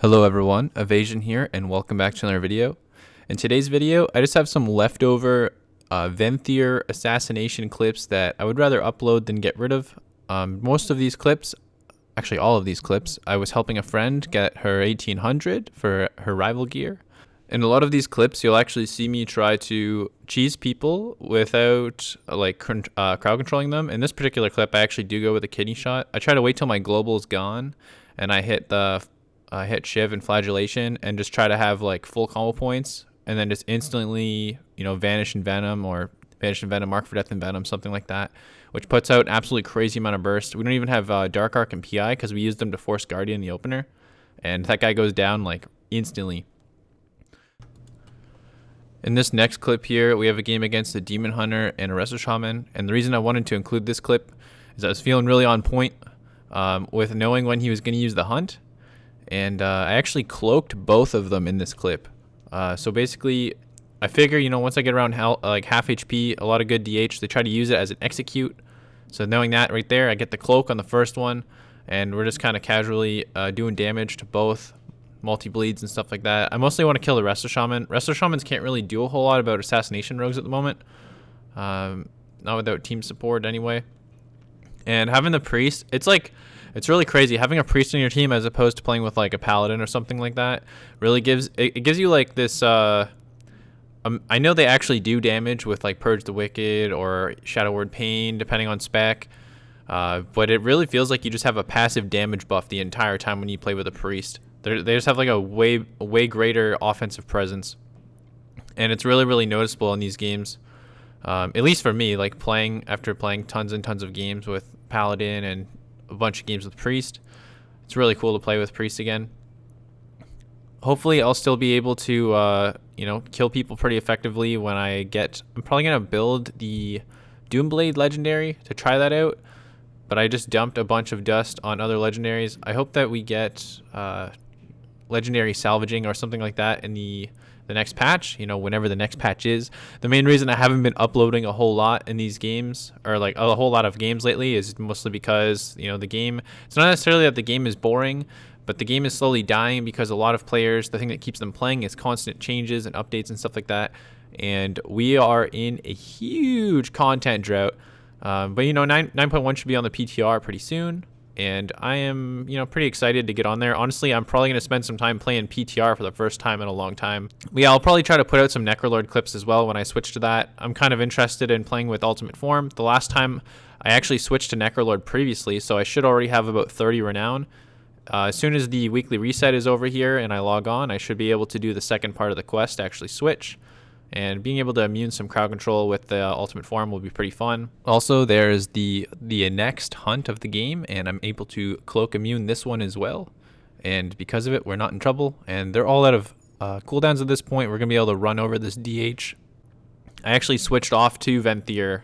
Hello everyone, Evasion here, and welcome back to another video. In today's video, I just have some leftover Venthyr assassination clips that I would rather upload than get rid of. Most of these clips, actually all of these clips, I was helping a friend get her 1800 for her rival gear. In a lot of these clips, you'll actually see me try to cheese people without crowd controlling them. In this particular clip, I actually do go with a kidney shot. I try to wait till my global is gone, and I hit Shiv and Flagellation and just try to have like full combo points, and then just instantly, Vanish and Venom, or Vanish and Venom, Mark for Death and Venom, something like that, which puts out an absolutely crazy amount of burst. We don't even have Dark Arc and PI because we used them to force Guardian in the opener, and that guy goes down like instantly. In this next clip here, we have a game against a Demon Hunter and a Resto Shaman, and the reason I wanted to include this clip is I was feeling really on point with knowing when he was going to use the hunt, and I actually cloaked both of them in this clip. So basically, I figure, once I get around half HP, a lot of good DH, they try to use it as an execute. So knowing that right there, I get the cloak on the first one, and we're just kind of casually doing damage to both multi-bleeds and stuff like that. I mostly want to kill the Resto Shaman. Resto Shamans can't really do a whole lot about assassination rogues at the moment. Not without team support anyway. And having the priest, it's really crazy. Having a priest on your team as opposed to playing with like a paladin or something like that really gives you like this I know they actually do damage with like Purge the Wicked or Shadow Word Pain depending on spec, but it really feels like you just have a passive damage buff the entire time when you play with a priest. They just have like a way greater offensive presence, and it's really noticeable in these games, at least for me, like after playing tons and tons of games with paladin and a bunch of games with priest. It's really cool to play with priest again. Hopefully I'll still be able to kill people pretty effectively when I'm probably gonna build the Doomblade legendary to try that out, but I just dumped a bunch of dust on other legendaries. I hope that we get legendary salvaging or something like that in the next patch, whenever the next patch is. The main reason I haven't been uploading a whole lot in these games, or like a whole lot of games lately, is mostly because, the game, it's not necessarily that the game is boring, but the game is slowly dying because a lot of players, the thing that keeps them playing is constant changes and updates and stuff like that. And we are in a huge content drought. But 9.1 should be on the PTR pretty soon. And I am, pretty excited to get on there. Honestly, I'm probably going to spend some time playing PTR for the first time in a long time. Yeah, I'll probably try to put out some Necrolord clips as well when I switch to that. I'm kind of interested in playing with Ultimate Form. The last time I actually switched to Necrolord previously, so I should already have about 30 renown. As soon as the weekly reset is over here and I log on, I should be able to do the second part of the quest to actually switch. And being able to immune some crowd control with the ultimate form will be pretty fun. Also, there's the next hunt of the game, and I'm able to cloak immune this one as well. And because of it, we're not in trouble. And they're all out of cooldowns at this point. We're going to be able to run over this DH. I actually switched off to Venthyr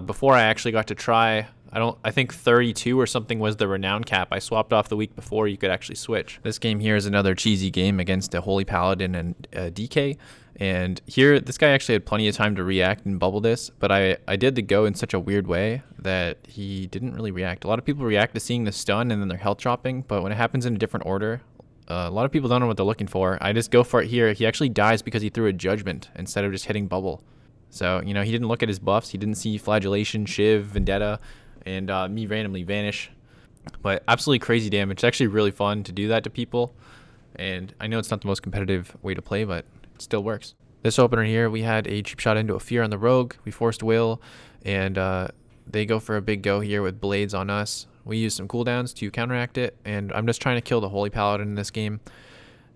before I actually got to try. I think 32 or something was the renown cap. I swapped off the week before you could actually switch. This game here is another cheesy game against a Holy Paladin and DK. And here, this guy actually had plenty of time to react and bubble this, but I did the go in such a weird way that he didn't really react. A lot of people react to seeing the stun and then their health dropping, but when it happens in a different order, a lot of people don't know what they're looking for. I just go for it here. He actually dies because he threw a judgment instead of just hitting bubble. So, he didn't look at his buffs. He didn't see Flagellation, Shiv, Vendetta, and me randomly vanish. But absolutely crazy damage. It's actually really fun to do that to people. And I know it's not the most competitive way to play, but it still works. This opener here, we had a cheap shot into a fear on the rogue. We forced Will, and they go for a big go here with blades on us. We use some cooldowns to counteract it, and I'm just trying to kill the Holy Paladin in this game.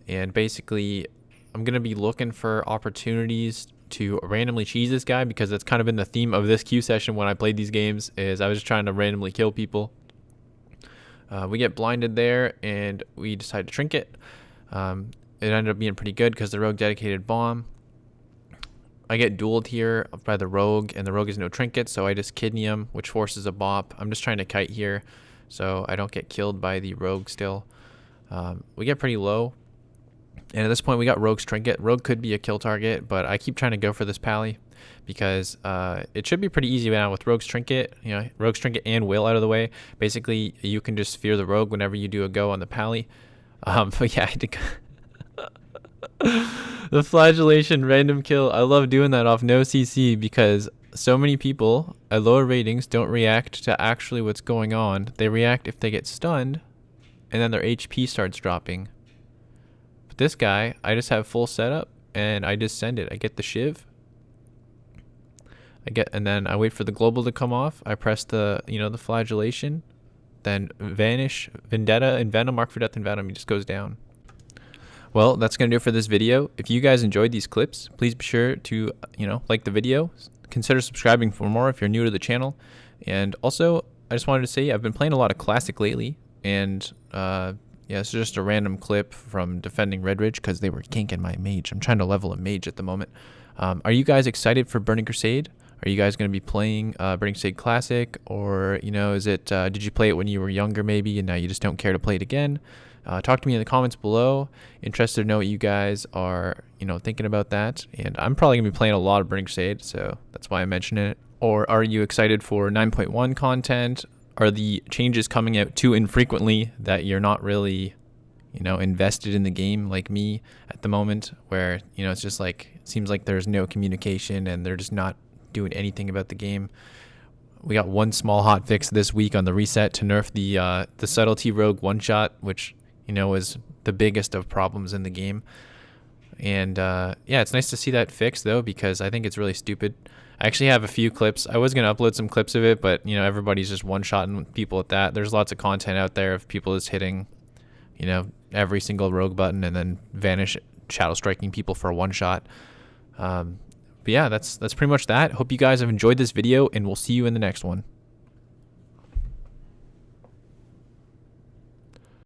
And basically, I'm going to be looking for opportunities to randomly cheese this guy, because that's kind of been the theme of this queue session when I played these games, is I was just trying to randomly kill people. We get blinded there, and we decide to trinket. It ended up being pretty good because the rogue dedicated bomb. I get dueled here by the rogue, and the rogue has no trinket, so I just kidney him, which forces a bop. I'm just trying to kite here so I don't get killed by the rogue still. We get pretty low, and at this point we got rogue's trinket. Rogue could be a kill target, but I keep trying to go for this pally because it should be pretty easy now with rogue's trinket. Rogue's trinket and will out of the way. Basically, you can just fear the rogue whenever you do a go on the pally. But yeah, I think the flagellation random kill. I love doing that off no CC because so many people at lower ratings don't react to actually what's going on. They react if they get stunned, and then their HP starts dropping. But this guy, I just have full setup, and I just send it. I get the shiv. And then I wait for the global to come off. I press the flagellation, then vanish, vendetta, and venom, mark for death and venom. He just goes down. Well, that's going to do it for this video. If you guys enjoyed these clips, please be sure to, like the video. Consider subscribing for more if you're new to the channel. And also, I just wanted to say I've been playing a lot of Classic lately. And, yeah, it's just a random clip from defending Red Ridge because they were ganking my mage. I'm trying to level a mage at the moment. Are you guys excited for Burning Crusade? Are you guys going to be playing Burning Crusade Classic? Or, is it, did you play it when you were younger maybe and now you just don't care to play it again? Talk to me in the comments below. Interested to know what you guys are, thinking about that. And I'm probably going to be playing a lot of Burning Crusade, so that's why I mentioned it. Or are you excited for 9.1 content? Are the changes coming out too infrequently that you're not really, invested in the game like me at the moment, where, it's just like, it seems like there's no communication and they're just not doing anything about the game. We got one small hot fix this week on the reset to nerf the subtlety rogue one shot, which was the biggest of problems in the game. And yeah, it's nice to see that fixed though, because I think it's really stupid. I actually have a few clips. I was gonna upload some clips of it, but everybody's just one shotting people at that. There's lots of content out there of people just hitting every single rogue button and then vanish shadow striking people for a one shot. But yeah, that's pretty much that. Hope you guys have enjoyed this video, and we'll see you in the next one.